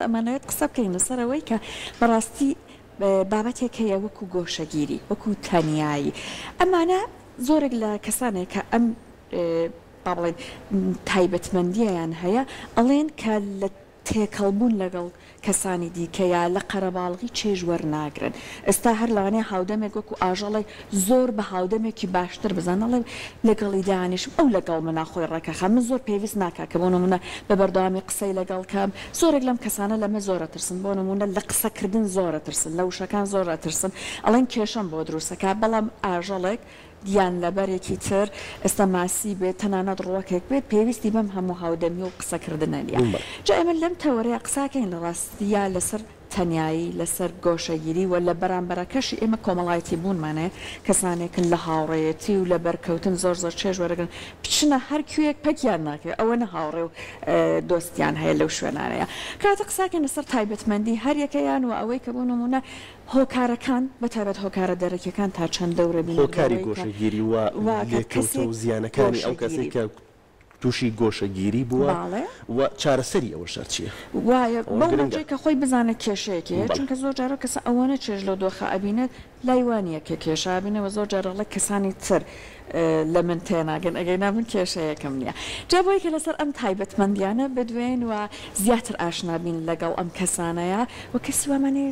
ئەمانەوێت قسە بکەین لەسەرەوەی کە بەڕاستی بابەتێک هەیە وەکو گۆشەگیری وەکو تەنیایی ئەمانە زۆرێک لە کەسانێک کە ئەم با بڵێن تایبەتمەندیەیان هەیە ئەڵێن کە لە تێکەڵبوون لەگەڵ کەسانی دیکەیە لە قەرەباڵغی چێژ وەرناگرن ئێستا هەر لەوانەیە هاودەمێک وەکو ئاژەڵی زۆر بە هاودەمێکی باشتر بزانەڵێ لەگەڵی دانیشم ئەو لەگەڵ مناخۆی ڕێکەخە من زۆر پێویست ناکا کە بۆ نمونە بە بەردەوامی قسەی لەگەڵ کەم زۆرێک لەم کەسانە لەمە زۆرە ترسن بۆ نمونە لە قسەکردن زۆرە ترسن لە وشەکان زۆرە ترسن ئەڵێن کێشەم بۆ دروستەکە بەڵام ئاژەڵێک دیان لەبەرێکی تر ئێستا ماسی بێت تەنانەت ڕۆکێک بێت پێویستی بەم هەموو هاودەمی و قسەکردنە نیە جا ئێمە لەم تەوەرەیە قساکەین لە ڕاستیە لەسەر تەنیایی لەسەر گۆشەگیری و لە بەرامبەرەکەشی ئێمە کۆمەڵایەتی بوونمانێ کەسانێکن لە هاوڕێیەتی و لە بەرکەوتن زۆر زۆر چێژ وەرەگرن بچنە هەر کوێیەک پەکیان ناکرێت ئەوە نە هاوڕێ و دۆستیان هەیە لەو شوێنانەیە کاتە قساکەین لەسەر تایبەتمەندی هەر یەکەیان و ئەوەی کە بۆ نمونە هۆکارەکان بەتایبەت هۆکارە دەرەکیەکان تا چەند دەورە بین هۆکاری گۆشەگیری و لێکەوتە و زیانەکانی ئەو کەسێک کە تووشی گۆشەگیری بووە و چارەسەری ئەوە شەر چییە؟ وایە بەڵێ کە خۆی بزانێت کێشەیەکی چونکە زۆر جارە کەسە ئەوەنە چێژ لە دۆخە ئەبینێت لایوانیە کە کێشە بینەوە زۆر جارەڵە کەسانی تر لە من تێناگەن ئەگەی نامن کێشەیەکەم نییە جا بۆی کە لەسەر ئەم تایبەتمەندیانە بدوێن و زیاتر ئاشنابین لەگەڵ ئەم کەسانەیە و کەسی وامانێ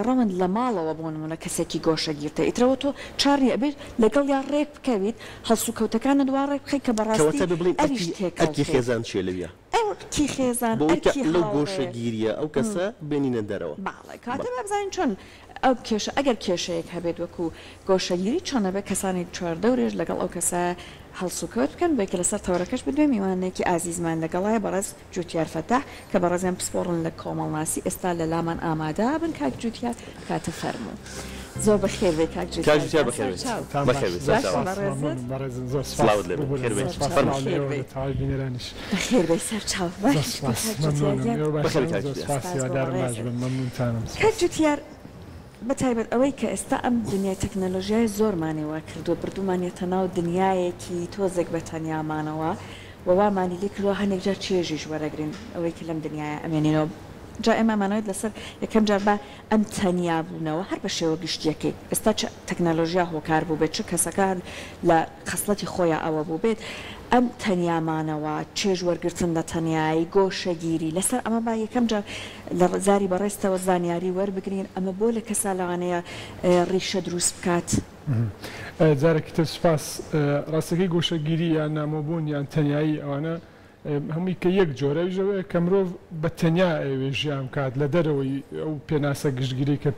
ڕەوەند لە ماڵەوە بۆ نمونە کەسێکی گۆشەگیرتە ئیترەوە تۆ چاری ئەبێت لەگەڵ یان ڕێک بکەویت هەڵسو کەوتەکانە دوا ڕێک بخەیت کە بەڕاستی ئەویش ئەرکی خێزان چێ لەویە ئەرکی خێزان لەو گۆشەگیریە ئەو کەسە بێنینە دەرەوە باڵێ کاتە بزانین چۆن ئەو کێشە ئەگەر کێشەیەک هەبێت وەکو گۆشەگیری چۆنە بێت کەسانی چواردەورێژ لەگەڵ ئەو کەسە هەڵسوکەوت بکەن بێکە لەسەر تەورەکەش بدوێ میوانێکی ئازیزمان لەگەڵایە بەڕێز جوتیار فەتاح کە بەڕێزیان پسپۆڕن لە کۆمەڵناسی ئێستا لە لامان ئامادە بن کاک جوتیار کاتە فەرموو زۆر بەخێر بێت کاک جوتیار بەخێر بێ سەر چاو کاک جوتیار بەتایبەت ئەوەی کە ئێستا ئەم دنیای تەکنەلۆژیای زۆرمانەوە کردو بردومانێتە ناو دنیایەکی تۆزێک بە تەنیامانەوە وەوامانی لێ کردووە هەندێک جار چێژیش وەرەگرین ئەوەی کە لەم دنیای ئەمێنینەوە جا ئێمەمانەوێت لەسەر یەکەم جار بە ئەم تەنیا بوونەوە هەر بە شێوە گشتیەکەی ئێستا تەکنەلۆژیا هۆکار بوو بێت چ کەسەکان لە خەسڵەتی خۆیان ئەوە بوو بێت ئەم تەنیامانەوە چێژ وەرگرتن لە تەنیایی گۆشەگیری لەسەر ئەمە با یەکەم جار لە زاری بەڕێستەوە زانیاری وەربگرین ئەمە بۆ لە کەسا لەوانەیە ڕیشە دروست بکات جارێکی تر سوپاس ڕاستەکەی گۆشەگیری یان نامۆبوون یان تەنیایی ئەوانە هەمووی کە یەک جۆرەژەوەی کە مرۆڤ بە تەنیا ئەوێ ژیان کات لە دەرەوەی ئەو پێناسە گشتگیری کە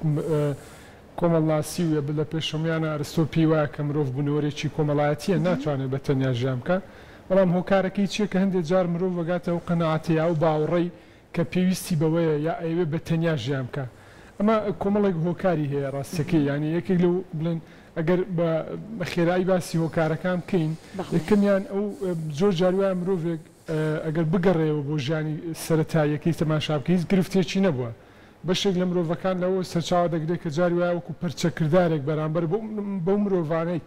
کۆمەڵاسی و لە پێشەمیانە ئەرستۆپی وایە کە مرۆڤ بوونەوەرێکی کۆمەڵایەتیە ناتوانێت بە تەنیا ژیان بکە بەڵام هۆکارەکەی چییە کە هەندێک جار مرۆڤ وەگاتە ئەو قەنەعەتەیە و باوەڕەی کە پێویستی بەوەیە یا ئەوێ بە تەنیا ژیان بکە ئەمە کۆمەڵێک هۆکاری هەیە ڕاستەکەی ینی یەکێک لەو بڵێن ئەگەر بە خێرایی باسی هۆکارەکان بکەین یەکەمیان ئەو زۆر جاروایە مرۆڤێک ئەگەر بگەڕێەوە بۆ ژیانی سەرەتاییەکەی تەماشا بکەیت گرفتێکی نەبووە بەشێک لە مرۆڤەکان لەوە سەرچاوە دەگرێت کە جاری وایە وەکو پەرچەکردارێک بەرامبەر بەو مرۆڤانەی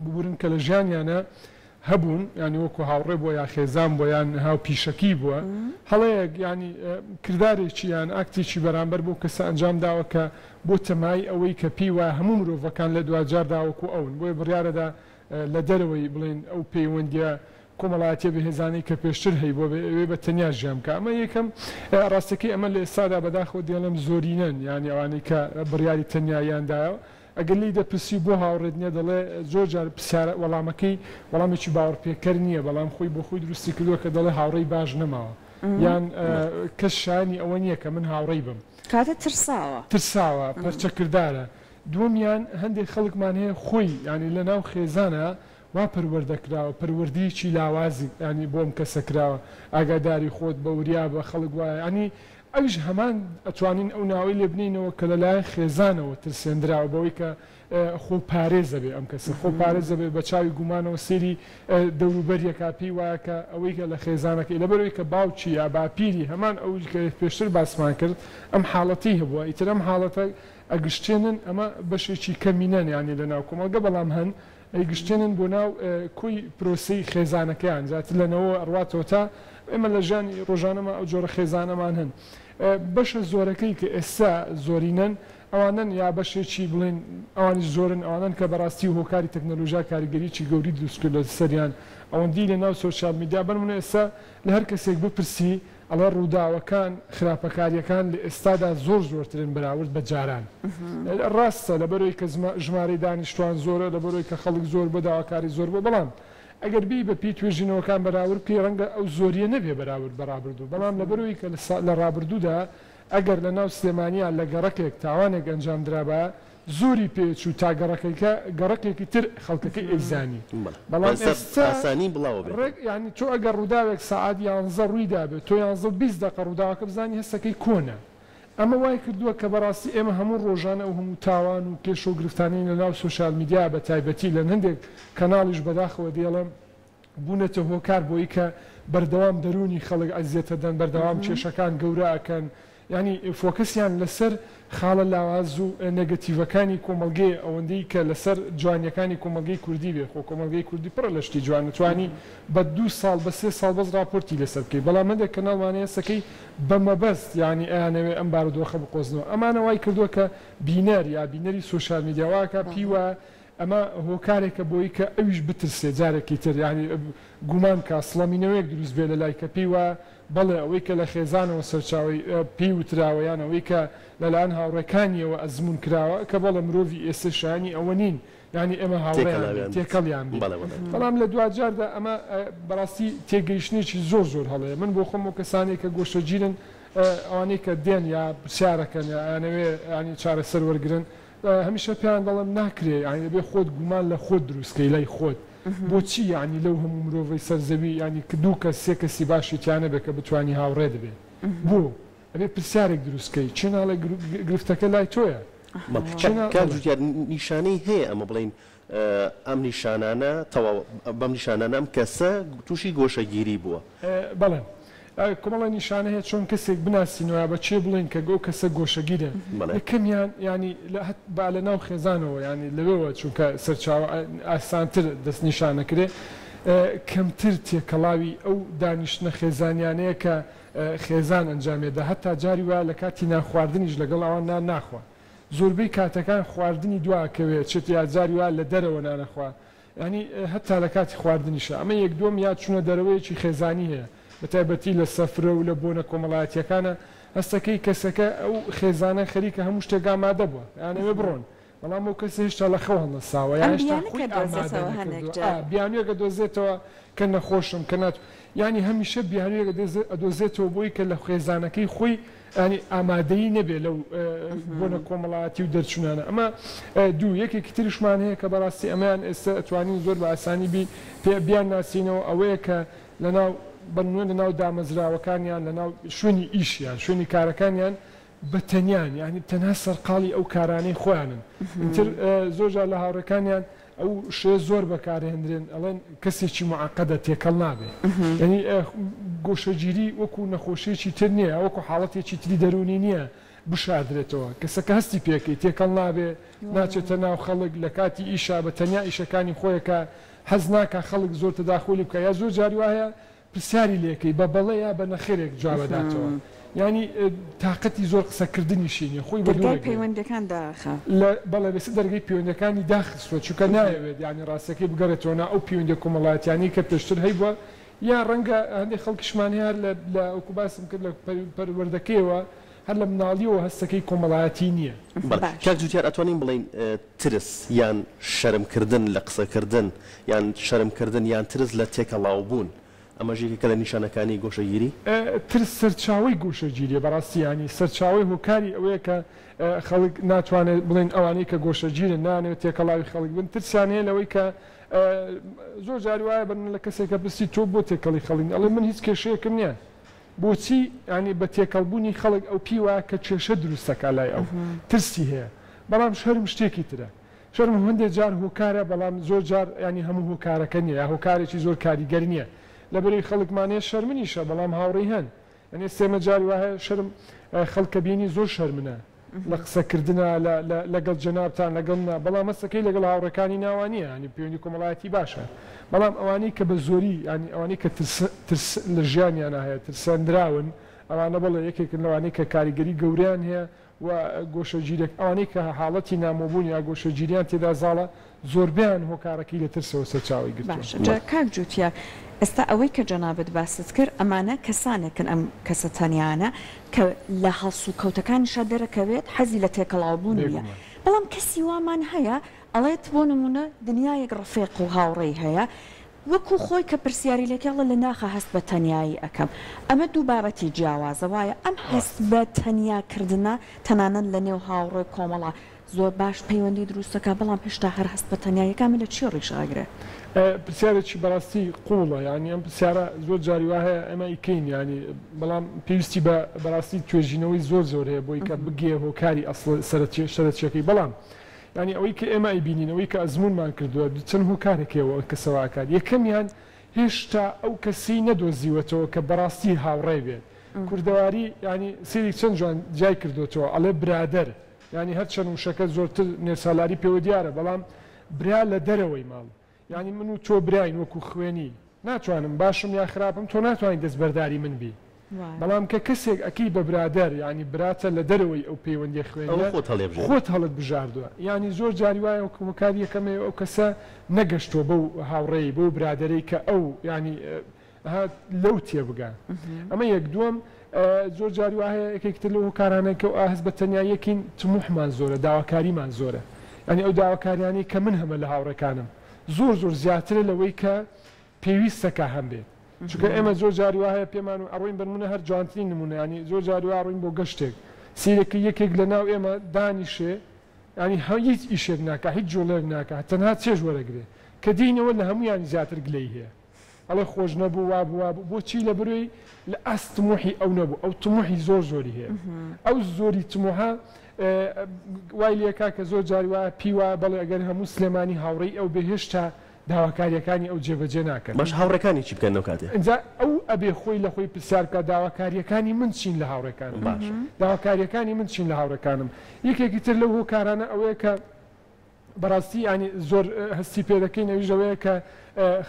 ببورن کە لە ژیانیانە هەبوون ینی وەکو هاوڕێ بووە یا خێزان بۆ یان هاو پیشەکی بووە هەڵەیەک ینی کردارێکی یان ئاکتێکی بەرامبەر بۆ کەسە ئەنجام داوە کە بۆ تەمای ئەوەی کە پێی وایە هەموو مرۆڤەکان لە دوجاردا وەکو ئەون بۆیە بڕیارەدا لە دەرەوەی بڵێن ئەو پەیوەندیە کۆمەڵایەتیە بەهێزانەی کە پێشتر هەی بۆ ئەوێ بە تەنیا ژیان بکە ئەمە یەکەم ڕاستەکەی ئەمە لە ئێستادا بەداخەوە دێڵم زۆرینەن یانی ئەوانەی کە بڕیاری تەنیاییاندایە ئەگەر لی دەپرسی بۆ هاوڕێت نییە دەڵێ زۆر جار پرسیارە وەڵامەکەی وەڵامێکی باوەڕپێکەر نییە بەڵام خۆی بۆ خۆی دروستی کردووە کە دەڵێ هاوڕێی باش نەماوە یان کەس شانی ئەوە نییە کە من هاوڕێی بم کاتە ترساوە پەرچەکردارە دووەمیان هەندێک خەڵکمان هەیە خۆی ینی لە ناو خێزانە وا پەروەردەکراوە پەروەردیەکی لاوازی ینی بۆم کەسەکراوە ئاگاداری خۆت بە وریا بە خەڵک وایە ینی ئەوش هەمان ئەتوانین ئەو ناوەی لێ بنینەوە کە لەلایەن خێزانەوە ترسێنراوە بەوەی کە خۆ پارێزە بێ ئەم کەسە خۆ پارێزە بێ بە چاوی گومانەوە سێری دەوروبەریەکە پێی وایە کە ئەوەی کە لە خێزانەکەی لەبەرەوەی کە باوچی یا باپیری هەمان ئەو کە پێشتر باسمان کرد ئەم حاڵەتی هەبووە ئیتر ئەم حاڵەتە ئەگشتێنن ئەمە بەشێکی کەمینەن ینی لە ناو کۆمەڵگە بەڵام هەن ئەیگشتێنن بۆ ناو کۆی پرۆسی خێزانەکەیان زیاتر لەنەوە ئەڕاتەوە تا ئێمە لە ژیانی ڕۆژانەمە ئەو جۆرە خێزانەمان هەن بەشە زۆرەکەی کە ئێستا زۆرینەن ئەوانن یا بەشێکی بڵێن ئەوانش زۆرن ئەوانن کە بەڕاستی و هۆکاری تەکنەلۆژیا کاریگەریی گەوری دروستکرد لە سەریان ئەوەندی لە ناو سۆشیال میدیا بنمونە ئێستا لە هەر کەسێک بپرسی ئەڵێ ڕووداوەکان خراپەکاریەکان لە ئێستادا زۆر زۆرترن بەراورد بە جاران ڕاستە لەبەرەوەی کە ژمارەی دانیشتوان زۆرە لەبەرەوەی کە خەڵک زۆر بە داواکاری زۆر بۆ بەڵام ئەگەر بی بە پێی توێژینەوەکان بەراورد پێی ڕەنگە ئەو زۆریە نەبێ بەراورد بەڕابردوو بەڵام لەبەرەوەی کە لە ڕابردوودا ئەگەر لە ناو سلێمانیان لە گەڕەکێک تاوانێک ئەنجام درابە زۆری پێچوو تا گەڕەکێکی تر خەڵکەکەی ئەیزانی بەڵام ئێستاسانی بڵاو ینی تۆ ئەگەر ڕووداوێک سەعات 11 ڕوویدا بێت تۆ 20 دقیقە ڕووداوەکە بزانی هەستەکەی کۆنە ئەمە وای کردووە کە بەڕاستی ئێمە هەموو ڕۆژانە و هەموو تاوان و کێش و گرفتانەی لە ناو سۆشیال میدیا بە تایبەتی لە هەندێک کەناڵیش بەداخەوە دێڵم بوونەتە هۆکار بۆی کە بەردەوام دەرونی خەڵک ئەزیێتە دەن بەردەوام کێشەکان گەورە ئەکەن ینی فۆکسیان لەسەر خاڵە لاواز و نەگەتیڤەکانی کۆمەلگەی ئەوەندەی کە لەسەر جوانیەکانی کۆمەلگەی کوردی بێ خۆ کۆمەلگەی کوردی پڕ لە شتی جوان نتوانی بە 2 ساڵ بە 3 ساڵ بەس راپۆرتی لەسەر بکەی بەڵام هەندێک کەناڵوانەیە سەکەی بەمەبەست ینی ئەیانەوێ ئەم بارودۆخە بقۆزنەوە ئەمانە وای کردووە کە بینەر یا بینەری سۆشیال میدیاواکە پیوە ئەمە هۆکارێکە بۆی کە ئەویش بترسێ جارێکی تر ینی گومان کە سڵەمینەوەیەک دروست بێ لە لای کە پیوە بەڵێ ئەوەی کە لە خێزانەوە سەرچاوی پێی وتراوە یان ئەوەی کە لەلایەن هاوڕێکانیەوە ئەزمون کراوە کە بەڵێ مرۆڤی ئێستشانی ئەوە نین ینی ئێمە هاوڕێیان تێکەڵیان بەڵام لە دوجاردا ئەمە بەڕاستی تێگەیشتێکی زۆر زۆر هەڵەیە من بۆ خۆم و کەسانێک کە گۆشەگیرن ئەوانەی کە دێن یا پرسیارەکەن یانەوێ ینی چارەسەر وەرگرن هەمیشە پێیان دەڵم ناکرێ ینی بێ خۆت گومان لە خۆت دروستکەی لای خۆت بۆچی ینی لەو هەموو مرۆڤی سەرزەوی ینی دوو کەس سێ کەسی باشی تیانە بێ کە بتوانی هاوڕێ دەبێت بۆ ئەبێ پرسیارێک دروستکەی چێناڵە گرفتەکە لای تۆیە نیشانەی هەیە ئەمە بڵین ئەم نیشانانە بەم نیشانانە ئەم کەسە تووشی گۆشەگیری بووە بەڵێ کۆمەڵی نیشانە هەیە چۆن کەسێک بناسیینەوە بە چێ بڵین کە گۆ کەسە گۆشەگیرە یەکەمیان ینی با لە ناو خێزانەوە ینی لەوێەوە چونکە سەرچاوە ئاسانتر دەست نیشانەکرێ کەمتر تێکەڵاوی ئەو دانیشتە خێزانیانەیە کە خێزان ئەنجامێدا هەتا جاری وایە لە کاتی ناخواردنیش لەگەڵ ئەوان ناخوا زۆربەی کاتەکان خواردنی دواکەوێت چێت یا جاری وایە لە دەرەوە نانەخوا ینی هەتا لە کاتی خواردنیشە ئەمە یەک دوم یا چوونە دەرەوەیەکی خێزانی هەیە بەتایبەتی لە سەفرە و لە بۆنە کۆمەڵایەتیەکانە هەستەکەی کەسەکە ئەو خێزانە خەریکە هەموو شتێک ئامادە بووە یانەوێ بڕۆن بەڵام ئەو کەس هێشتا لە خەوە هەڵەساوە بیانوێگە دۆزێتەوە کە نەخۆشم کە نات ینی هەمیشە بیانوێگە دۆزێتەوە بۆی کە لە خێزانەکەی خۆی ینی ئامادەی نەبێ لەو بۆنە کۆمەڵایەتی و دەرچوونانە ئەمە دوو یەکێکی تریشمان هەیە کە بەڕاستی ئەمەیان ئێستا ئەتوانین زۆر بە ئاسانی بیان ناسینەوە ئەوەیە کە لەناو بەنوێن لە ناو دامەزراوەکانیان لە ناو شوێنی ئیشیان شوێنی کارەکانیان بەتەنیان یعنی تەنها سەرقاڵی ئەو کارانەی خۆیانن ئینتر زۆرجار لە هاوڕەکانیان ئەو شێ زۆر بەکارهێنرێن ئەڵێن کەسێکی معقەدە تێکەڵ نابێ ینی گۆشەگیری وەکو نەخۆشیێکی تر نییە وەکو حاڵەتێکی تری دەرونی نییە بشاردرێتەوە کەسەکە هەستی پێکەی تێکەڵ نابێ ناچێتە ناو خەڵک لە کاتی ئیشا بە تەنیا ئیشەکانی خۆیەکە حەز ناکە خەڵک زۆر تەداخۆلی بکە یا زۆر جاری وایە پرسیاری لێکەی بە بەڵێ یا بە نەخێرێک جوابەداتەوە ینی تااقەتی زۆر قسەکردنیشینی خۆی بە پەیوەندەکان داخە بەڵێ بەس دەرگەی پەیوەندەکانی داخستوە چونکە نایەوێت ینی ڕاستەکەی بگەڕێتەوە ئەو پەیوەندە کۆمەڵایەتیانی کە پێشتر هەیبووە یا ڕەنگە هەندێک خەڵکیشمان هەیە لە ئەوکو باسم کرد لە پەروەردەکەیەوە هەر لە مناڵیەوە هەستەکەی کۆمەڵایەتی نییە کاک جوتیار ئەتوانین بڵین ترس یان شەرمکردن لە قسەکردن یان شەرمکردن یان ترس لە تێکەڵاو بوون ئەمەژێکەکە لە نیشانەکانی گۆشەگیری ترس سەرچاوی گۆشەگیریە بەڕاستی ینی سەرچاوی هۆکاری ئەوەیە کە خەڵک ناتوانێت بڵێن ئەوانەی کە گۆشەگیرن نانێت تێکەڵاوی خەڵک بن ترسیانەیە لەوەی کە زۆر جاری وایە بن لە کەسێکە پرسی تۆ بۆ تێکەڵی خەڵین ئەڵێ من هیچ کێشەیەکم نییە بۆچی ینی بە تێکەڵبوونی خەڵک ئەو پیوە کە کێشە دروستەکە لای ئەو ترسی هەیە بەڵام شەرم شتێکی ترە شەرم هەندێک جار هۆکارە بەڵام زۆر جار ینی هەموو هۆکارەکە نییە یا هۆکارێکی زۆر کاریگەر نییە لەبەری خەڵکمانەیە شەرمنیشە بەڵام هاوڕێی هەن ئەنێ سێمە جاری وایە شەرم خەڵکە بینی زۆر شەرمنە لە قسەکردنە لەگەڵ جەنابتان لەگەڵنا بەڵام مەسەکەی لەگەڵ هاوڕەکانی ناوانیە ینی پەیوەندی کۆمەڵایەتی باشە بەڵام ئەوانەی کە بە زۆری ینی ئەوانەی کە لە ژیانیان هەیە ترساندراون ئەوانە بڵێ یەکێکن لەوانەیە کە کاریگەری گەوریان هەیە و گۆشەگیرێک ئەوانەی کە حاڵەتی نامۆبوون یا گۆشەگیریان تێدا زاڵە زۆربیان هۆکارەکەی لە ترسەوە سەرچاوی گرتووە. کاک جوتیار ئێستا ئەوەی کە جەنابەت باست کرد ئەمانە کەسانێکن ئەم کەسە تەنیانە کە لە هەڵسو کەوتەکانیشا دەرەکەوێت حەزی لە تێکەڵاوبوون نیە بەڵام کەسی وامان هەیە ئەڵێت بۆ نمونە دنیایەک ڕفێق و هاوڕێی هەیە وەکو خۆی کە پرسیاری لەکەڵە لە ناخە هەست بە تەنایی ئەەکەم ئەمە دوو بابەتی جیاوازە وایە ئەم هەست بە تەنیاکردنە تەنانەت لە نێو هاوڕێ کۆمەڵە زۆر باش پەیوەندی دروستەکە بەڵام هێشتا هەر هەست بە تەنیایەکان لە چی ڕیشاگرێت پرسیارێکی بەڕاستی قوڵە ینی ئەم پرسیارە زۆر جاری وا هەیە ئەمە ئیکەین ینی بەڵام پێویستی بە بەڕاستی توێژینەوەی زۆر هەیە بۆی کە بگێ هۆکاری شەرەتیەکەی بەڵام ینی ئەوەی کە ئێمە ئەیبینینەوەی کە ئەزمونمان کردووە چەند هۆکارێکەوە کەسەواکات یەکەمیان هێشتا ئەو کەسی نەدۆزیوەتەوە کە بەڕاستی هاوڕێ بێت کوردەواری ینی سری چەند جوان جای کردوێتەوە ئەڵێ برادەر ینی هەر چەند وشەکە زۆرتر نێرسالاری پێوە دیارە بەڵام برا لە دەرەوەی ماڵ ینی من و تۆ براین وەکو خوێنی ناتوانم باشم یا خراپم تۆ ناتوانین دەستبەرداری من بی بەڵام کە کەسێک ئەکەی بە برادەر ینی براتە لە دەرەوەی ئەو پەیوەندی خوێنی خۆت هەڵت بژاردووە ینی زۆر جاری وایە کۆمەکاری یەکەمێ ئەو کەسە نەگەشتووە بەو هاوڕێی بەو برادەرەی کە ئەو ینی لەو تێبگان ئەمە یەک دووەم زۆر جاری وایە یەکێکتر لەو هۆکارانە کە ئاهز بە تەنیایەکین تموحمان زۆرە داواکاریمان زۆرە ینی ئەو داواکاریانی کە من هەمە لە هاوڕەکانم زۆر زیاترە لەوەی کە پێویستەکە هەم بێت چونکە ئێمە زۆر جاری وایە پێمان و ئەڕۆین بنمونە هەر جوانترین نمونە ینی زۆر جاری وا ڕۆین بۆ گەشتێک سیرێکی یەکێک لە ناو ئێمە دانیشێ ینی هیچ ئیشێک ناکە هیچ جۆلەر ناکە تەنها چێژ وەرەگرێ کە دینەوە لە هەمویانی زیاتر گلەی هەیە ئەڵێ خۆش نەبوو وابوو بۆچی لە بروی لە ئەس تموحی ئەو نەبوو ئەو تموحی زۆری هەیە ئەو زۆری تموحە وای لێکا کە زۆر جاری وایە پیوە بەڵێ ئەگەر هەموو سلێمانی هاوڕێی ئەو بەهێشتا داواکاریەکانی ئەو جێبەجێ ناکەن باش هاوڕەکانی چی بکەن کاتێ ئەجا ئەو ئەبێ خۆی لە خۆی پرسیارکە داواکاریەکانی من چین لە هاوڕێکانم باش داواکاریەکانی من چین لە هاوڕەکانم یەکێکی تر لەو هۆکارانە ئەوەیە کە بەڕاستی ینی زۆر هەستی پێ دەکەین ئەویژەوەیە کە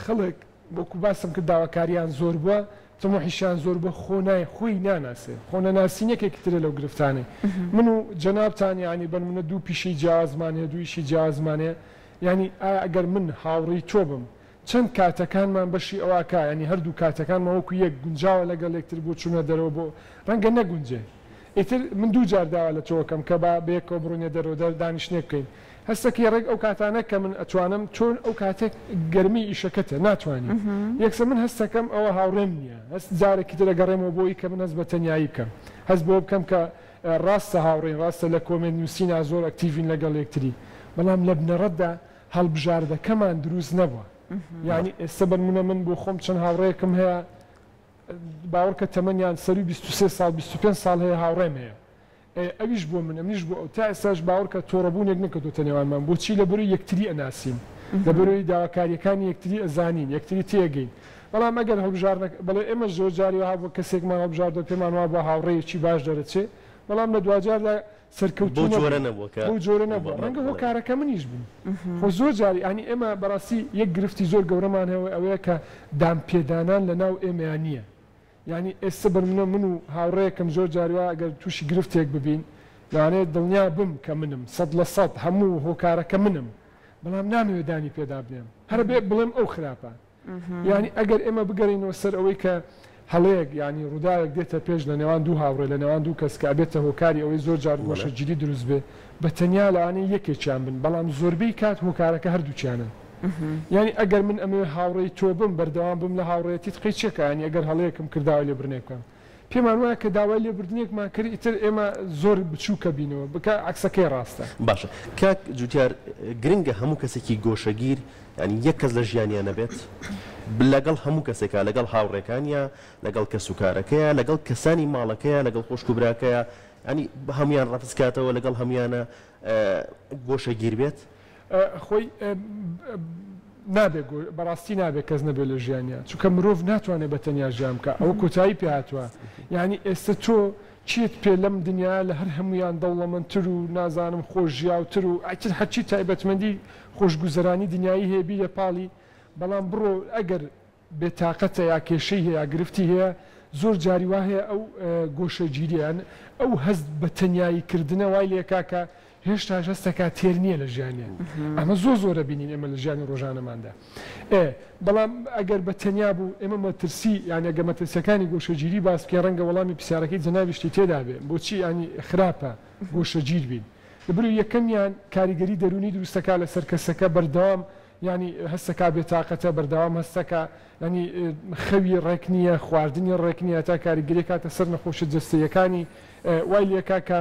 خەڵک بۆکو باسم کرد داواکاریان زۆر بووە تموحیشان زۆر بە خۆنای خۆی ناناسێ خۆنەناسینەکێکی ترە لەو گرفتانەی من و جەنابتان ینی بەنمونە دوو پیشەی جیازمانێ دویشی جیازمانێ ینی ئەگەر من هاوڕێی تۆ بم چەند کاتەکانمان بەشی ئەوواکە ینی هەردوو کاتەکانمان وەکو یەک گونجاوە لەگەڵ یەکتر بۆ چوونە دەرەوە بۆ ڕەنگە نەگونجێ ئیتر من دوو جار داوا لە تۆکەم کە با بەیەکەوە بڕۆنێ دەرەوە دانیشتێ بکەین هەستەکەی ڕێک ئەو کاتانە کە من ئەتوانم چۆن ئەو کاتێک گەرمی ئیشەکەتە ناتوانانی یەکسە من هەستەکەم ئەوە هاوڕێم نییە هەست جارێکی ترە گەڕێمەوە بۆی کە من هەست بە تەنیایی بکەم هەست بۆ بکەم کە ڕاستە هاوڕێن ڕاستە لە کۆمنت نووسینا زۆر ئەکتیڤین لەگەڵ یەکتری بەڵام لە بنەڕەتدا هەڵبژاردەکەمان دروست نەبووە یعنی ئێستا بەنمونە من بۆ خۆم چەند هاوڕێیەکم هەیە باوەڕکە تەمەنیان سەری 23 ساڵ 25 ساڵ هەیە هاوڕێم هەیە ئەویش بۆ من ئەمیش بۆ ئەو تا ئێستاش باوەڕکە تۆڕەبوونێک نەکردوتە نێوانمان بۆچی لە بەروی یەکتری ئەناسین لە بەروی داواکاریەکانی یەکتری ئەزانین یەکتری تێگەین بەڵام ئەگەر هەڵبژار بەڵێ ئێمە زۆر جاری وها بۆ کەسێکمان هەڵبژاردە پێمان وا بە هاوڕێیەکی باش دەرەچێ بەڵام لە دوجاردا سەرکەوتوو جۆرە نەبووە ڕەنگە هۆکارەکە منیش بوو خۆ زۆر جاری ئەنی ئێمە بەڕاستی یەک گرفتی زۆر گەورەمان هەوە ئەوەیە کە دامپێدانان لە ناو ئێمەیان نییە یعنی ئێستا بەرمنە من و هاوڕێیەکەم زۆر جاریوە ئەگەر تووشی گرفتێک ببین لەوانەیە دڵنیا بم کە منم 100% هەموو هۆکارەکە منم بەڵام نامەوێت دانی پێدا بنێم هەر بێ بڵێم ئەو خراپە یعنی ئەگەر ئێمە بگەڕینەوە سەر ئەوەی کە هەڵەیەک ینی ڕووداوێک دێتە پێش لە نێوان دوو هاوڕێ لە نێوان دوو کەس کە ئەبێتە هۆکاری ئەوەی زۆر جار گۆشەگیری دروست بێ بە تەنیا لەوانەیە یەکێکیان بن بەڵام زۆربەی کات هۆکارەکە هەردووچیانن یعنی ئەگەر من ئەمێ هاوڕێی تۆ بم بەردەوام بم لە هاوڕێتی تقی چێکە ینی ئەگەر هەڵەیەکم کرداوای لێ برنێ بکەم پێمان وایە کە داوای لێ بردنێکمان کرد ئیتر ئێمە زۆر بچووکە بینەوە بکە عکسەکەی ڕاستە باشە کاک جوتیار گرنگە هەموو کەسێکی گۆشەگیر ینی یەک کەس لە ژیانیان نەبێت لەگەڵ هەموو کەسێکە لەگەڵ هاوڕێکانیە لەگەڵ کەسوکارەکەیە لەگەڵ کەسانی ماڵەکەیە لەگەڵ خۆشکوبراکەیە ینی هەمویان ڕەفسکاتەوە لەگەڵ هەمویانە گۆشەگیر بێت خۆی نابێت بەڕاستی نابێت کەس نەبێت لە ژیانیان چونکە مرۆڤ ناتوانێت بە تەنیا ژیان بکە ئەوە کۆتایی پێهاتووە یعنی ئێستا تۆ چیت پێ لەم دنیا لە هەر هەمویان دەوڵەمەندتر و نازانم خۆشیاوتر و ئەتر هەرچی تایبەتمەندی خۆشگوزەرانی دنیایی هەیە بی لە پاڵی بەڵام بڕۆ ئەگەر بێتاقەتە یا کێشەی هەیە گرفتی هەیە زۆر جاری وایە ئەو گۆشەگیریان ئەو هەست بە تەنیاییکردنە وای لێکاکە هێشتا هەستەکە تێر نییە لە ژیانیان ئەمە زۆرە بینین ئێمە لە ژیانی ڕۆژانەماندا بەڵام ئەگەر بە تەنیا بوو ئێمە مەترسی یان ئەگە مەترسیەکانی گۆشەگیری باسکە ڕەنگە وەڵامی پرسیارەکەی جەنابیشتی تێدا بێ بۆچی ینی خراپە گۆشەگیر بین لەبەر یەکەمیان کاریگەری دەرونی دروستەکە لەسەر کەسەکە بەردەوام ینی هەستەکە بێتاقەتە بەردەوام هەستەکە ینی خەوی ڕێک نییە خواردنی ڕێک نییە تا کاریگەری کاتە سەر نەخۆشە جستەیەکانی وای لێکا کە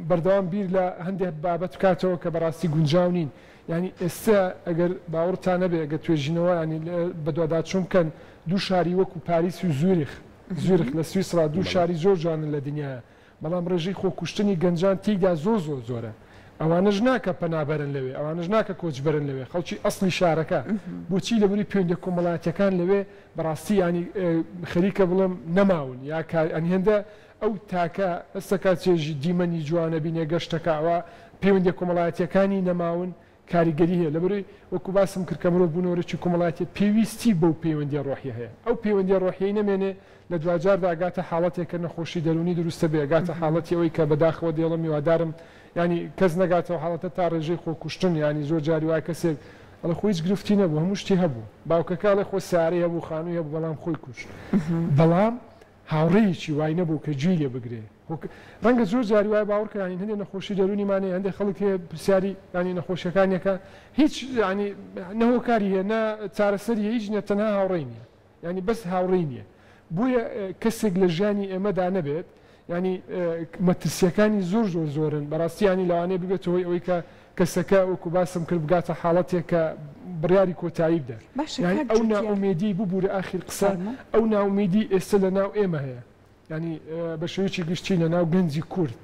بەردەوام بیر لە هەندێک بابەت بکاتەوە کە بەڕاستی گونجاو نین ینی ئێستا ئەگەر باوەڕتان نەبێ ئەگە توێژینەوە ینی بەدواداچوون بکەن دوو شاری وەکو پاریس و زوریخ لە سویسرا دوو شاری زۆر جوانن لە دنیاە بەڵام ڕێژەی خۆکوشتنی گەنجان تێیدا زۆرە ئەوانەش ناکە پەنابەرن لەوێ ئەوانش ناکە کۆچبەرن لەوێ خەڵکی ئەسڵی شارەکە بۆچی لەبەری پەیوەندی کۆمەڵایەتیەکان لەوێ بەڕاستی ینی خەریکە بڵم نەماون یا ئەنی هێندە ئەو تاکە ئەستەکە چێژی دیمەنی جوانە بینێ گەشتەکە ئەوە پەیوەندی کۆمەڵایەتیەکانی نەماون کاریگەری هەیە لەبەری وەکو باسم کرد کە مرۆڤ بوونەوەرەی کۆمەڵایەتی پێویستی بەو پەیوەندی ڕۆحی هەیە ئەو پەیوەندی ڕۆحیەی نەمێنێ لە دوجاردا ئاگاتە حاڵەتێکە نەخۆشی دەرونی دروستە بێ ئاگاتە حاڵەتی ئەوەی کە بەداخەوە دێڵم میوادارم ینی کەس نەگاتەوە حاڵەتە تا ڕێژەی خۆکوشتن ینی زۆر جاری وای کەسێک ئەڵە خۆی هیچ گرفتی نەبوو هەموو شتی هەبوو باوکەکە لە خۆ سارەی هەبوو خانووی هەبوو بەڵام خۆی کوشت بەڵام هاوڕێیەکی وای نەبوو کە جوی لێ بگرێ ڕەنگە زۆر جاری وای باوەڕکەیان هەندێک نەخۆشی دەرونیمانێ هەندێک خەڵک هەیە پرسیاری ینی نەخۆشیەکانیەکە هیچ ینی نەهۆکاری هەیە نە چارەسەری هیچ نیە تەنها هاوڕێی نییە ینی بەس هاوڕێی نییە بۆیە کەسێک لە ژیانی ئێمەدا نەبێت ینی مەترسیەکانی زۆرن بەڕاستیانی لەوانەیە ببێتەوەی ئەوەی کە کەسەکە وەکو باسم کرد بگاتە حاڵەتێک کە بڕیاری کۆتایی بدە ئەو ناومێدی ببوورە ئاخر قسە ئەو ناومێدی ئێستا لە ناو ئێمە هەیە ینی بە شێوەیەکی گشتی لە ناو گەنجی کورد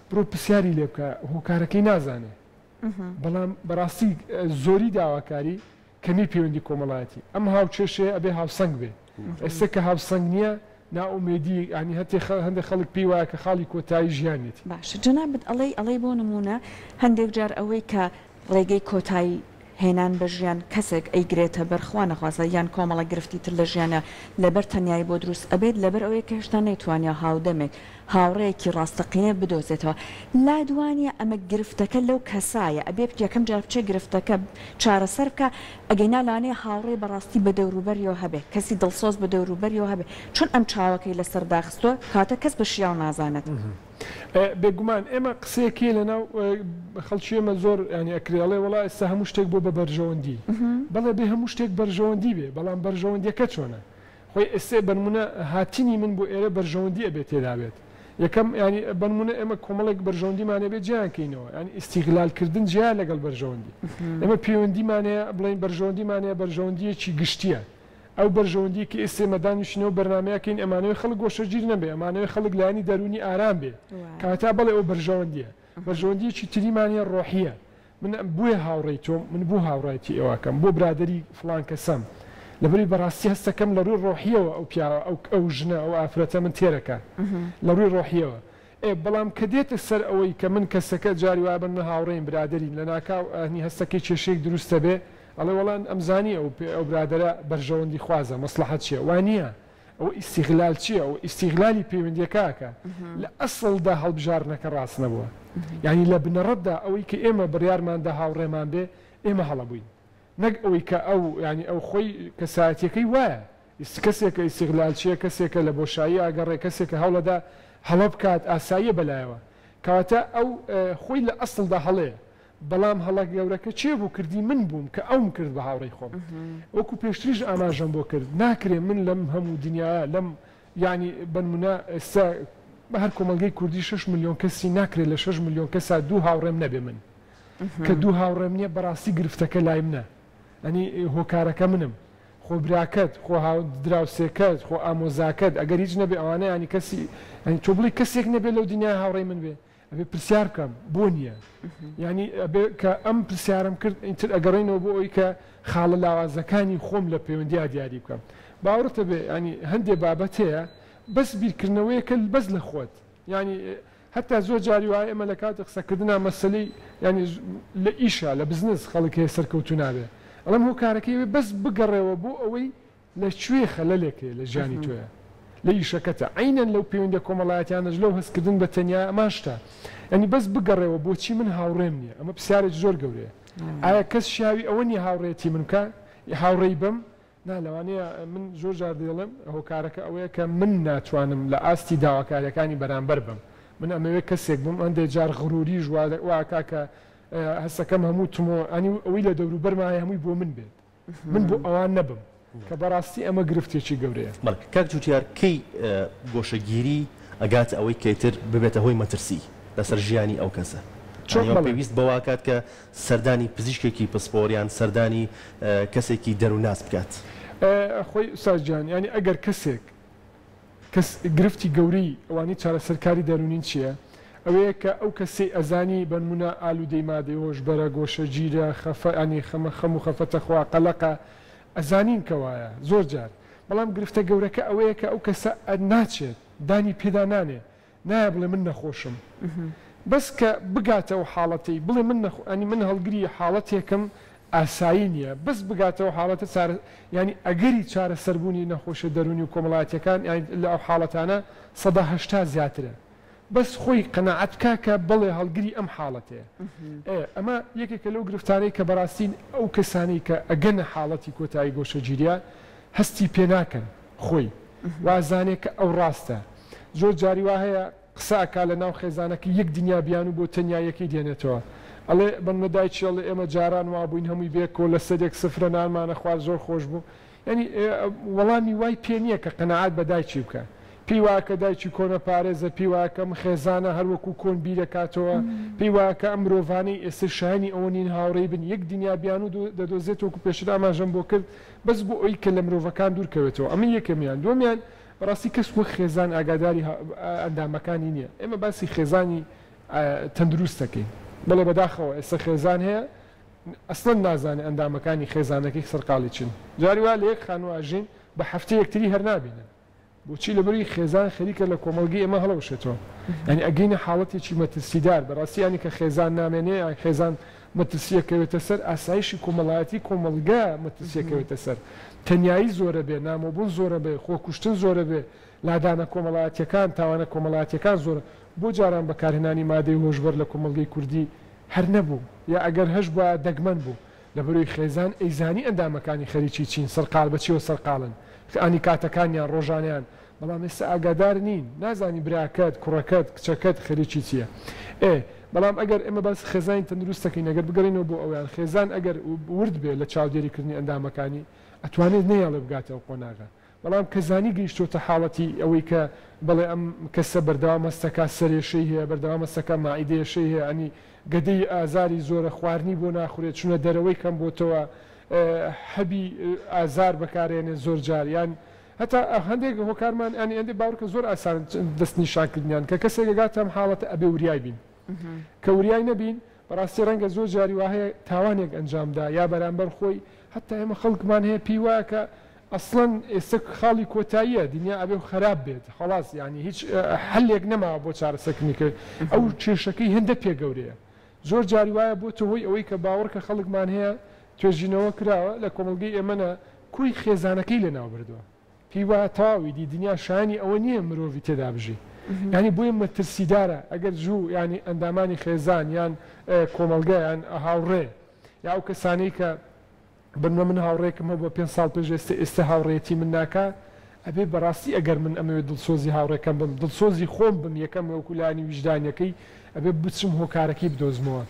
بڕۆ پرسیاری لێ بکە هۆکارەکەی نازانێ بەڵام بەڕاستی زۆری داواکاری کەمی پەیوەندی کۆمەڵایەتی ئەم هاوچێشەیە ئەبێ هاوسەنگ بێ ئێستا کە هاوسەنگ نییە ناومێدی ینی هەندێک خەڵک پێی وایە کە خاڵی کۆتایی ژیانێتی باشە جەنابەت ئەڵێ بۆ نمونە هەندێک جار ئەوەی کە ڕێگەی کۆتایی هێنان بە ژیان کەسێک ئەیگرێتە بەرخوا نەخوازە یان کۆمەڵە گرفتی تر لە ژیانە لەبەر تەنیایی بۆ دروست ئەبێت لەبەر ئەوەیە کە هێشتا نەیتوانیا هاودەمێک هاوڕەیەکی ڕاستەقینە بدۆزێتەوە لا دوانیە ئەمە گرفتەکە لەو کەسایە ئەبێ یەکەم جار بچێ گرفتەکە چارەسەر بکە ئەگەینا لانەیە هاوڕێ بەڕاستی بە دەوروبەریەوە هەبێ کەسی دڵسۆز بە دەوروبەریەوە هەبێ چون ئەم چاوەکەی لەسەر داخستۆ کاتە کەس بە شیاو نازانێت بێگومان ئێمە قسەیەکی لەناو خەڵکی ئێمە زۆر ینی ئەکرێڵێ وڵا ئێستا هەموو شتێک بۆ بە بەرژەوەندی بەڵێ بێ هەموو شتێک بەرژەوەندی بێ بەڵام بەرژەوەندیەکە چۆنە خۆی ئێستا بەنمونە هاتینی من بۆ ئێرە بەرژەوەندی ئەبێت تێدا بێت یەکەم ینی بەنمونە ئێمە کۆمەڵێک بەرژەوەندیمانێ بێت جیانکەینەوە ینی ئیستیغلالکردن جیا لەگەڵ بەرژەوەندی ئێمە پەیوەندیمانەیە بڵین بەرژەوەندیمانەیە بەرژەوەندیەکی گشتیە ئەو بەرژەوەندی کە ئێسێمە دانیشتنەوە بەرنمەیەکەین ئەمانەوەی خەڵک گۆشەگیر نەبێ ئەمانەوەی خەڵک لایانی دەرونی ئارام بێ کاتا بڵێ ئەو بەرژەوەندیە بەرژەوەندیەکی تریمانیە ڕۆحیە من بۆیە هاوڕێی تۆم من بۆ هاوڕێتی ئێوەکەم بۆ برادری فڵان کەسەم لەبەری بەڕاستی هەستەکەم لە ڕووی ڕۆحیەوە ئەو پیاوە ئەو ژنە ئەو ئافرەتە من تێرەکە لە ڕووی ڕۆحیەوە بەڵام کە دێتە سەر ئەوەی کە من کەسەکە جاری وابن من هاوڕێیم برادری لە ناکاو ئەنی هەستەکەی کێشەیەک دروستە بێ ئەڵێ وەڵان ئەمزانی ئەو برادرە بەرژەوەندی خوازە مەسلحەت چییە وانە ئەو ئیستیغلال چییە ئەو ئیستیغلالی پەیوەندیەکەکە لە ئەسڵدا هەڵبژارنەکە ڕاست نەبووە یعنی لە بنەڕەتدا ئەوەی کە ئێمە بڕیارماندا هاوڕێمان بێ ئێمە هەڵەبووین نەک ئەوەی کە ئەو ینی ئەو خۆی کەسایەتیەکەی وایە کەسێکە ئیستیغلال چییە کەسێکە لە بۆشایی ئاگەڕێ کەسێکە هەوڵەدا هەڵە بکات ئاساییە بەلایەوە کەواتە ئەو خۆی لە ئەسڵدا هەڵەیە بەڵام هەڵە گەورەکە چێ بوو کردی من بووم کە ئەوم کرد بە هاوڕێی خۆم وەکو پێشتریش ئاماژەم بۆ کرد ناکرێ من لەم هەموو دنیاە لەم ینی بنمونە ئێستا بە هەر کۆمەلگەی کوردی 6 ملیۆن کەسی ناکرێت لە 6 ملیۆن کەسا دوو هاوڕێم نەبێ من کە دوو هاوڕێم نییە بەڕاستی گرفتەکە لای منە ئەنی هۆکارەکە منم خۆ براکەت خۆ دراوسێکەت خۆ ئامۆزاکەت ئەگەر هیچ نەبێ ئەوانە ینی کەسی ئەنی تۆ بڵی کەسێک نەبێت لەو دنیای هاوڕێی من بێ ئەبێ پرسیار بکەم بۆ نییە ینی کە ئەم پرسیارم کرد ئینتر ئەگەڕێنەوە بۆ ئەوی کە خاڵە لاوازەکانی خۆم لە پەیوەندیا دیاری بکەم باوەڕتە بێ ینی هەندێک بابەت هەیە بەس بیرکردنەوەیەکە بەس لە خۆت ینی هەتا زۆر جاری وایە ئەمە لە کاتی قسەکردنا مەسلەی ینی لە ئیشە لە بزنس خەڵک هەیە سەرکەوتو نابێ ئەڵەم هۆکارەکەی بەس بگەڕێەوە بۆ ئەوەی لە کوێ خەلەلێکێ لە ژیانی تۆیە لە ئیشەکەتە عینەن لەو پەیوەندی کۆمەڵایەتیانەش لەو هەستکردن بە تەنیا ئەمان شتە ینی بەس بگەڕێەوە بۆچی من هاوڕێم نییە ئەمە پرسیارێک زۆر گەورەیە ئایا کەس شیاوی ئەوە نیە هاوڕێتی من بکە هاوڕێی بم نا لەوانەیە من زۆر جار دێڵم هۆکارەکە ئەوەیە کە من ناتوانم لە ئاستی داواکاریەکانی بەرامبەر بم من ئەمەوێت کەسێک بم ئەندێک جار غڕوری ژواکە کە هەستەکەم هەموو تمۆ ئەنی ئەوەی لە دەوروبەرمایە هەمووی بۆ من بێت من بۆ ئەوان نەبم کە بەڕاستی ئەمە گرفتێکی گەورەیە کاک جوتیار کەی گۆشەگیری ئەگات ئەوەی کەیتر ببێتە هۆی مەترسی لەسەر ژیانی ئەو کەسە پێویست بەواکات کە سەردانی پزیشکێکی پسپۆریان سەردانی کەسێکی دەروناس بکات خۆی ساجان ینی ئەگەر کەسێک کەس گرفتی گەورەی ئەوانی چارەسەرکاری دەرونین چییە ئەوەیە کە ئەو کەسی ئەزانی بەنمونە ئالوودەی مادەی هۆشبەرە گۆشە گیرە خەفەنی خەم و خەفەتە خوا قەلەقە ئەزانین کەوایە زۆر جار بەڵام گرفتە گەورەکە ئەوەیە کە ئەو کەسە ناچێت دانی پێدا نانێ نایە بڵێ من نەخۆشم بەس کە بگاتەوە حاڵەتی بڵێ ئەنی من هەڵگری حاڵەتێکم ئاسایی نییە بەس بگاتەوە حاڵەتە ینی ئەگەری چارە سەربوونی نەخۆشە دەرونی و کۆمەڵاتیەکان لە ئەو حاڵەتانە 180 زیاترە بەس خۆی قەناعەت بکە کە بڵێ هەڵگری ئەم حاڵەتەیە ئەمە یەکێکە لەو گرفتارەی کە بەڕاستین ئەو کەسانی کە ئەگەنە حاڵەتی کۆتایی گۆشەگیریە هەستی پێ ناکەن خۆی وازانێک کە ئەو ڕاستە زۆر جاری وا هەیە قساکە لە ناو خێزانەکە یەک دنیا بیان و بۆ تەنیایەکی دێنێتەوە ئەڵێ بەنمەدای چێڵێ ئێمە جاران وا بووین هەمووی بێکۆ لە سەدێک سفرە نانمانە خوارد زۆر خۆش بوو ینی وەڵامی وای پێ نییە کە قەناعات بە دایکی بکە پێی وایە دایکی کۆنە پارێزە پێی وایە خێزانە هەروەکو کۆن بیرەکاتەوە پێی وایە ئەم مرۆڤانەی ئێستا شایانی ئەوە نین هاوڕێی بن یەک دنیا بیان و دەدۆزێتەوەکو پێشتر ئاماژەم بۆ کرد بەس بۆ ئەوی کە لە مرۆڤەکان دوورکەوێتەوە ئەمە یەکەمیان دووەمیان بەڕاستی کەس وەک خێزان ئاگاداری ئەندامەکانی نییە ئێمە باسی خێزانی تەندروستەکەین بڵێ بەداخەوە ئێستا خێزان هەیە ئەسڵەن نازانێت ئەندامەکانی خێزانەکەی سەرقاڵی چن جاری وا لە یەک خانواژین بە هەفتە یەکتری هەر نابینن بۆچی لەبەری خێزان خەریکە لە کۆمەڵگی ئێمە هەڵەوشێتەوە ئەنی ئەگەینە حاڵەتێکی مەترسیدار بەڕاستیانی کە خێزان نامێنێ خێزان مەترسیەکەوێتە سەر ئاسایشی کۆمەڵایەتی کۆمەلگا مەترسیەکەوێتە سەر تەنیایی زۆرە بێ نامۆبوون زۆرە بێ خۆکوشتن زۆرە بێ لادانە کۆمەڵایەتیەکان تاوانە کۆمەڵایەتیەکان زۆرە بۆ جاران بەکارهێنانی مادەی هۆشبەر لە کۆمەلگەی کوردی هەر نەبوو یا ئەگەر هەش بە دەگمەن بوو لەبەروی خێزان ئەیزانی ئەندامەکانی خەریکی چین سەرقال بەچیەوە سەرقاڵن ئانی کاتەکانیان ڕۆژانیان بەڵام ئێستا ئاگادار نین نازانی براکەت کوڕەکەت کچەکەت خەریکی چییە بەڵام ئەگەر ئێمە باس خێزانی تەندروستەکەین ئەگەر بگەڕینەوە بۆ ئەویان خێزان ئەگەر ورد بێ لە چاودێریکردنی ئەندامەکانی ئەتوانێت نەیەڵێ بگاتەوە قۆناغا بەڵام کەزانی گەیشتۆتە حاڵەتی ئەوەی کە بڵێ ئەم کەسە بەردەوام مەستەکە سەرێشەی هەیە بەردەوام مەستەکە مائیدەیەشەی هەیە ئەنی گەدەی ئازاری زۆرە خواردنی بۆ ناخورێت چونە دەرەوەی کەم بۆتەوە هەبی ئازار بەکارێنێ زۆر جاریان هەتا هەندێک هۆکارمان ئەنی ئەندێ باوکە زۆر ئاسان دەستنیشانکردنیان کە کەسێک گات ئەم حاڵەتە ئەبێ وریای بین کە وریای نەبین بەڕاستی ڕەنگە زۆر جاری وا هەیە تاوانێک ئەنجامدا یا بەرامبەر خۆی هەتا ئێمە خەڵکمان هەیە پێی وایە کە ئەسڵەن ئێستا خاڵی کۆتاییە دنیا ئەبێ خراپ بێت خلاص ینی هیچ حلێک نەماوە بۆ چارەسەرکردنی کرد ئەو کێشەکەی هەندە پێ گەورەیە زۆر جاری وایە بۆ تۆ هۆی ئەوەی کە باوەڕکە خەڵکمان هەیە توێژینەوە کراوە لە کۆمەلگەی ئێمەە کوی خێزانەکەی لەناو بردووە پێی وایە تاوی دنیا شانی ئەوە نییە مرۆڤی تێدا بژی ینی بۆیە مەترسیدارە ئەگەر جوو ینی ئەندامانی خێزان یان کۆمەلگەیان هاوڕێ یا ئەو کەسانەی کە بنمە من هاوڕێکم بۆ 5 ساڵ پێش ئێستا هاوڕێتی من ناکە ئەبێ بەڕاستی ئەگەر من ئەمەوێت دڵسۆزی هاوڕێکەم بم دڵسۆزی خۆم بم یەکەم وەکولانی ویژدانەکەی ئەبێ بچم هۆکارەکەی بدۆزمەوە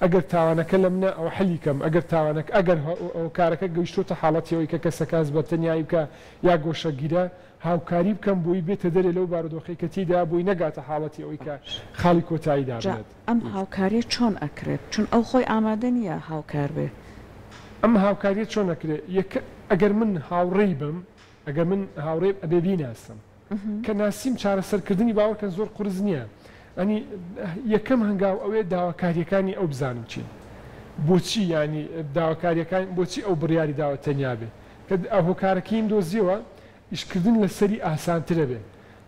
ئەگەر تاوانەکە لە منە ئەو حەلیکەم ئەگەر تاوانەکە ئەگەر هۆکارەکە گەیشتۆتە حاڵەتەوەی کە کەسەکەس بە تەنیایی بکە یا گۆشەگیرە هاوکاری بکەم بۆی بێتە دەرێ لەو بارودۆخی کە تیدا بۆی نەگاتە حاڵەتی ئەوەی کە خاڵی کۆتاییدا بێت ئەم هاوکاری چۆن ئەکرێت چون ئەو خۆی ئامادە نییە هاوکار بێ ئەم هاوکاریت چۆن ئەکرێت ئەگەر من هاوڕێی بم ئەگەر من هاوڕێ ئەبێ بیناسم کە ناسیم چارەسەرکردنی باوەکە زۆر قورس نییە ئەنی یەکەم هەنگاو ئەوێ داواکاریەکانی ئەو بزانم چین بۆچی ینی داواکاریەکان بۆچی ئەو بڕیاری داوە تەنیا بێ کە ئەو هۆکارەکەیم دۆزیەوە ئیشکردن لەسەری ئاسانترە بێ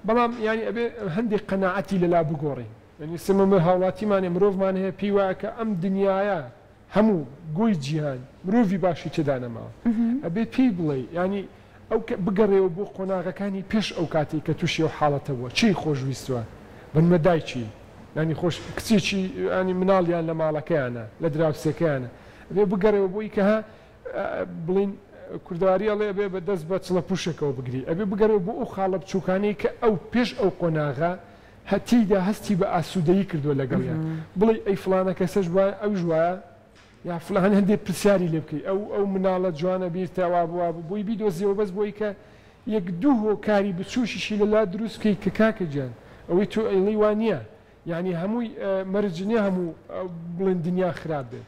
بەڵام ینی ئەبێ هەندێک قەناعەتی لەلا بگۆڕین ینی سمە هاوڵاتیمانێ مرۆڤمان هەیە پێی وایە کە ئەم دنیاە هەموو گۆی جیهان مرۆڤی باشی تێدا نەماوە ئەبێ پێی بڵێ ینی ئەو بگەڕێەوە بۆ قۆناغەکانی پێش ئەو کاتی کە تووشی ئەو حاڵەتەوە چی خۆشویستوە بنمە دایکی ینی خۆش کچێکی ینی مناڵیان لە ماڵەکەیانە لە دراوسەکەیانە بێ بگەڕێەوە بۆی کە ها بڵین کوردواری ئەڵێ بێ بە دەست بە چڵە پوشەکەەوە بگری ئەبێ بگەڕێەوە بۆ ئەو خاڵە بچووکانی کە ئەو پێش ئەو قۆناغا هەتیدا هەستی بە ئاسوودەیی کردووە لەگەڵیان بڵێ ئەی فلانە کەسەش وایە ئەو ژوایە یا فلان هەندێک پرسیاری لێ بکەیت ئەو مناڵە جوانە بیر تاوا بووە بۆی بیدۆزیەوە بەس بۆی کە یەک دوو هۆکاری بچوشیشی لەلا دروستکەی کە کاکە گیان ئەوەی تۆ ئەیڵی وانە یعنی هەمووی مەرجنیە هەموو بڵێن دنیا خراپ بێت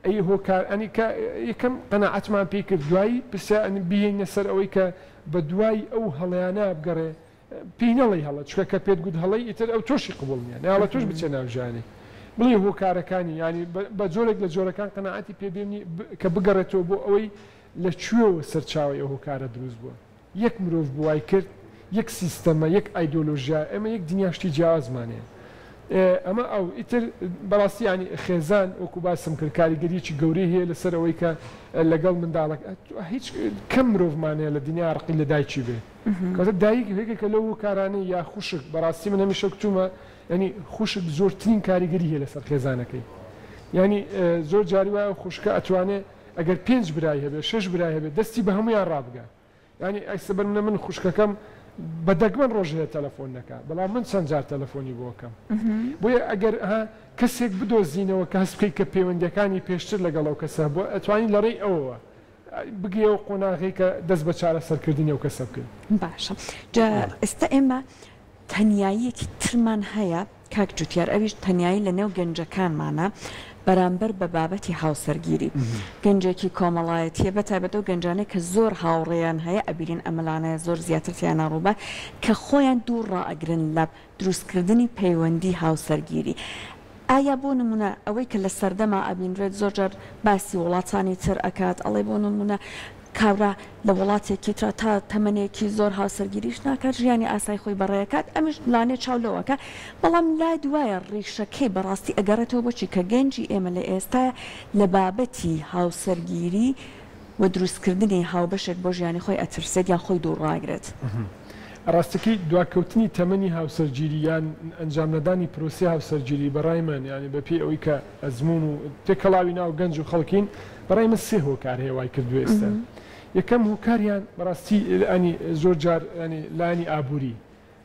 ئەی هۆکار ئەنی یەکەم قەناعەتمان پێی کرد دوایی پرسیانی بهێنە سەر ئەوەی کە بە دوای ئەو هەڵەیانە بگەڕێ پێی نەڵی هەڵە چکە کە پێت گوت هەڵی ئیتر ئەو تۆشی قبول نیە ناڵە تۆش بچێ ناوژانێ بڵێ هۆکارەکانی ینی بە جۆرێک لە جۆرەکان قەناعەتی پێبێنی کە بگەڕێتەوە بۆ ئەوەی لە کوێوە سەرچاوی ئەو هۆکارە دروست بووە یەک مرۆڤ بوای کرد یەک سیستەمە یەک ئایدۆلۆژیا ئەمە یەک دنیاشتی جیاوازمانەیە ئەمە ئەو ئیتر بەڕاستی ینی خێزان وەکو باسم کرد کاریگەریەکی گەورەی هەیە لەسەر ئەوەی کە لەگەڵ منداڵک هیچ کەم مرۆڤمانەیە لە دنیا ڕقی لە دایکی بێ کاتە دایک هێکێکە لەو هۆکارانەی یا خوشک بەڕاستی من هەمیشە کچوومە ینی خوشک زۆرترین کاریگەری هەیە لەسەر خێزانەکەی ینی زۆر جاری وایە خوشکە ئەتوانێت ئەگەر 5 برای هەبێ 6 برای هەبێت دەستی بە هەمویان ڕابگە ینی ئەکسەبەر من خوشکەکەم بە دەگمەن ڕۆژێ تەلەفۆن نەکە بەڵام من چەند جار تەلەفۆنی بۆکەم بۆیە ئەگەر کەسێک بدۆزینەوە کە هەست بکەیت کە پەیوەندەکانی پێشتر لەگەڵ کەسە بۆ ئەتوانین لەڕێی ئەوەوە بگەیەوە قۆناغی کە دەست بە چارە سەرکردنی ئەو کەسە بکەین باشە ئێستا ئێمە تەنیاییەکی ترمان هەیە کاک جوتیار ئەویش تەنیایی لە نێو گەنجەکانمانە بەرامبەر بە بابەتی هاوسەرگیری گەنجێکی کۆمەڵایەتیە بە تایبەت و گەنجانەی کە زۆر هاوڕێیان هەیە ئەبیرین ئەمەلانەیە زۆر زیاترتیانە ڕووبە کە خۆیان دوو ڕائەگرن لە دروستکردنی پەیوەندی هاوسەرگیری ئایا بۆ نمونە ئەوەی کە لە سەردەما ئەبینرێت زۆرجار باسی وڵاتانی تر ئەکات ئەڵێ بۆ نمونە کاورا لە وڵاتێکی ترا تا تەمەنێکی زۆر هاوسەرگیریش ناکات ژیانی ئاسای خۆی بەڕێەکات ئەمیش لانێ چاولەوەکە بەڵام لای دوایە ڕیشەکەی بەڕاستی ئەگەڕێتەوە بۆچی کە گەنجی ئێمە لە ئێستا لە بابەتی هاوسەرگیری و دروستکردنی هاوبەشێک بۆ ژیانی خۆی ئەترسێت یان خۆی دووڕاگرێت ڕاستەکەی دواکەوتنی تەمەنی هاوسەرگیری یان ئەنجام نەدانی پرۆسی هاوسەرگیری بەڕای من ینی بەپی ئەوەی کە ئەزمون و تێکەڵاوی ناو گەنج و خەڵکین بەڕای من سێ هۆکار هەیە وای کردووە ئێستا یەکەم هۆکاریان بەڕاستی ئەنی زۆر جار ینی لانی ئابووری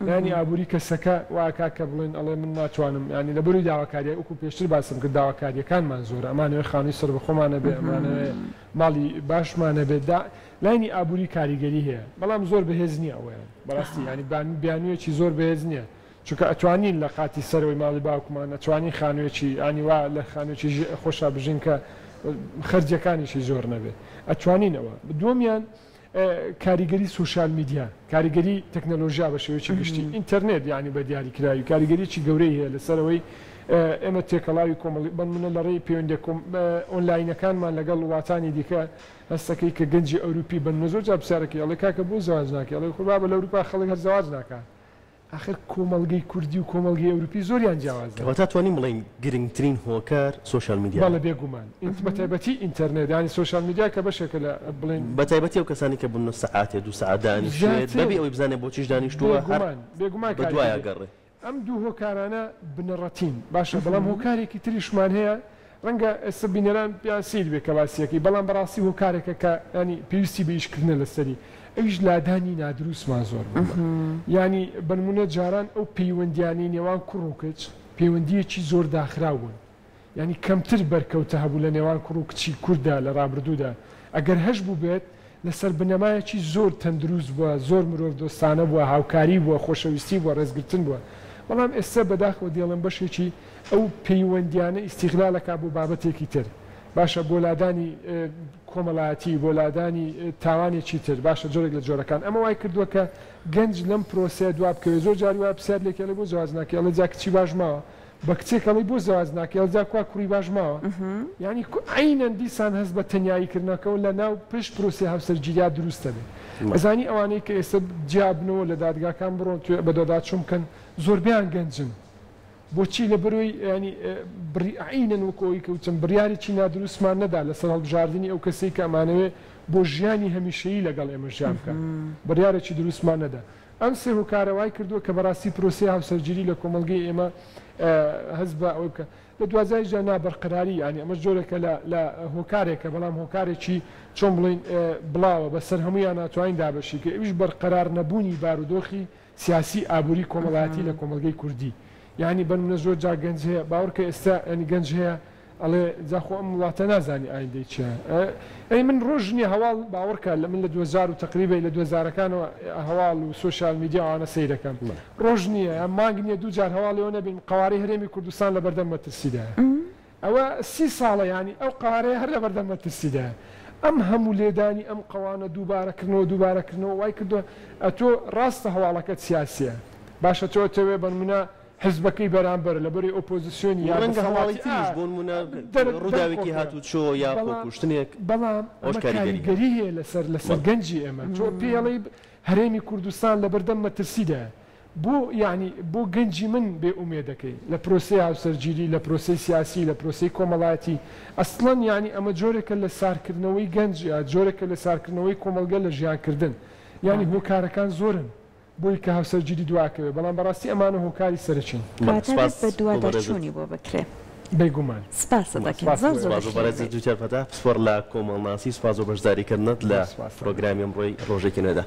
لانی ئابووری کەسەکە واکا کە بڵێن ئەڵێ من ناتوانم ینی لە بەروی داواکاریە وەکو پێشتر باسم کرد داواکاریەکانمان زۆرە ئەمانەوەی خانووی سەر بەخۆمانە بێ ئەمانەوێ ماڵی باشمانە بێت لانی ئابووری کاریگەری هەیە بەڵام زۆر بەهێز نییە ئەوەیە بەڕاستی ینی بیانوویەکی زۆر بەهێز نییە چونکە ئەتوانین لە قاتی سەرەوەی ماڵی باوکمان ئەتوانین خانوویەکی ئانیوا لە خانوویەکی خۆشا بژین کە خەرجەکانیشی زۆر نەبێت ئەتوانینەوە دووەمیان کاریگەری سوشال میدیا کاریگەری تەکنەلۆژیا بە شێوەیەکی گشتی ئینتەرنێت یعنی بە دیاریکراوی کاریگەریی گەورەی هەیە لەسەرەوەی ئێمە تێکەڵاوی کۆمەڵی بنمونە لە ڕێی پەیوەندی ئۆنلاینەکانمان لەگەڵ وڵاتانی دیکە هەستەکەی کە گەنجی ئەوروپی بن زۆر جا پرسیارەکەی ئەڵێ کاکە بۆ زەواج ناکە ئەڵێ خۆبا بە لە ئەوروپا خەڵک هەر زەواج ناکە آخر کۆمەڵگەی کوردی و کۆمەڵگەی ئەوروپی زۆریان جیاوازە کەواتە توانین بڵێن گرنگترین هۆکار سوشال میدیا بەڵێ بێگومان بەتایبەتی ئینتەرنێت ینی سوشال میدیا کە بەشێکە لە بڵێن بەتایبەتی ئەو کەسانی کە بوون سەعاتێ دو سەعات دانیشتوێت بەبێ ئەوەی بزانێت بۆچیش دانیشتووە بێگومان بە دوایە گەڕێ ئەم دوو هۆکارانە بنەڕەتین باشە بەڵام هۆکارێکی تریشمان هەیە ڕەنگە ئێستا بینەران پیاسیر بێ کە باسیەکەی بەڵام بەڕاستی هۆکارێکە کە ینی پێویستی بە ئیشکردنە لەسەری ئەویش لادانی نادروستمان زۆر ینی بنمونە جاران ئەو پەیوەندیانی نێوان کوڕ و کچ پەیوەندیەکی زۆر داخراون ینی کەمتر بەرکەوتە هەبوو لە نێوان کوڕ و کچی کووردا لە ڕابردوودا ئەگەر هەش بوو بێت لەسەر بنەمایەکی زۆر تەندروست بووە زۆر مرۆڤ دۆستانە بووە هاوکاری بووە خۆشەویستی بووە ڕێزگرتن بووە بەڵام ئێستا بەداخەوە دێڵم بەشێکی ئەو پەیوەندیانە ئیستیغلالەکە بۆ بابەتێکی تر باشە بۆ لادانی کۆمەڵایەتی بۆ لادانی تاوانێکی تر باشە جۆرێک لە جۆرەکان ئەمە وای کردووە کە گەنج لەم پرۆسەیە دووا بکەوێت زۆر جاری وای پرسیار لێکێڵێ بۆ زەواج ناکە ئەڵێ جا کچی باش ماوە بە کچێکەڵی بۆ زەواج ناکە ئەڵ جا کوا کوڕی باش ماوە ینی عینەن دیسان هەست بە تەنیاییکردنەکەەوە لە ناو پشت پرۆسی هاوسەرگیریا دروستە بێت ئەزانی ئەوانەی کە ئێستا جیابنەوە لە دادگاکان بڕۆن بە دۆداچوو بکەن زۆربیان گەنجن بۆچی لە بەرۆی ینی عینەن وەکۆی کەوتم بڕیارێکی نادروستمان نەدا لەسەر هەڵبژاردننی ئەو کەسەی کە ئەمانەوێ بۆ ژیانی هەمیشەیی لەگەڵ ئێمە ژیان بکات بڕیارێکی دروستمان نەدا ئەم سێ هۆکارەوای کردووە کە بەڕاستی پرۆسی هاوسەرگیری لە کۆمەڵگەی ئێمە هەست بە ئەوە بکە لە دوازای ژە نابەرقەراری ینی ئەمە جۆرێکە لە هۆکارێکە بەڵام هۆکارێکی چۆن بڵین بڵاوە بەسەر هەمویان ناتوانین دابەشی کە ئەویش بەرقەرار نەبوونی بارودۆخی سیاسی ئابووری کۆمەڵایەتی لە کۆمەڵگەی کوردی یعنی بەنمونە زۆر جا گەنج هەیە باوەڕکە ئێستا ئەنی گەنج هەیە ئەڵێ جاخۆ ئەم وڵاتە نازانی ئایندەی چیە ئەی من ڕۆژنی هەواڵ باوەڕکە لە من لە 2000 و تقریبا لە 2000ەکانەوە هەواڵ و سوۆشال میدیاوانە سەیرەکەم ڕۆژ نییە ئەم مانگ نییە دوو جار هەواڵەوە نەبین قوارەی هەرێمی کوردستان لە بەردەم مەترسیدایە ئەوە 30 ساڵە ینی ئەو قوارەیە هەر لە بەردەم مەترسیدایە ئەم هەموو لێدانی ئەم قەوانە دووبارەکردنەوە وای کردووە ئەتۆ ڕاستە هەواڵەکەت سیاسیە باشە تۆ تەوێ بەنمونە حزبەکەی بەرامبەر لەبەری ئۆپۆزیسیۆنی ڕووداوێکی هاتوو چۆ یا کوشتنێک بەڵام کاریگەری هەیە لەسەر گەنجی ئێمە تۆ پێڵی هەرێمی کوردستان لە بەردەم مەترسیدا بۆ ینی بۆ گەنجی من بێ ئومێدەکەی لە پرۆسی هاوسەرگیری لە پرۆسی سیاسی لە پرۆسی کۆمەڵایەتی ئەسڵەن ینی ئەمە جۆرێکە لە سارکردنەوەی گەنج یا جۆرێکە لە سارکردنەوەی کۆمەلگە لە ژیانکردن ینی هۆکارەکان زۆرن بۆی کە هاوسەرگیری دواکەوێ بەڵام بەڕاستی ئەمانە هۆکاری سەرچین بە دووادەرچوونی بۆ بکرێ بێگومان سپاس بەڕێزی دووچەرفەتە سپۆر لە کۆمەڵناسی سپاس و بەشداریکردنت لە پرۆگرامی ئەمڕۆی ڕۆژێکی نەدا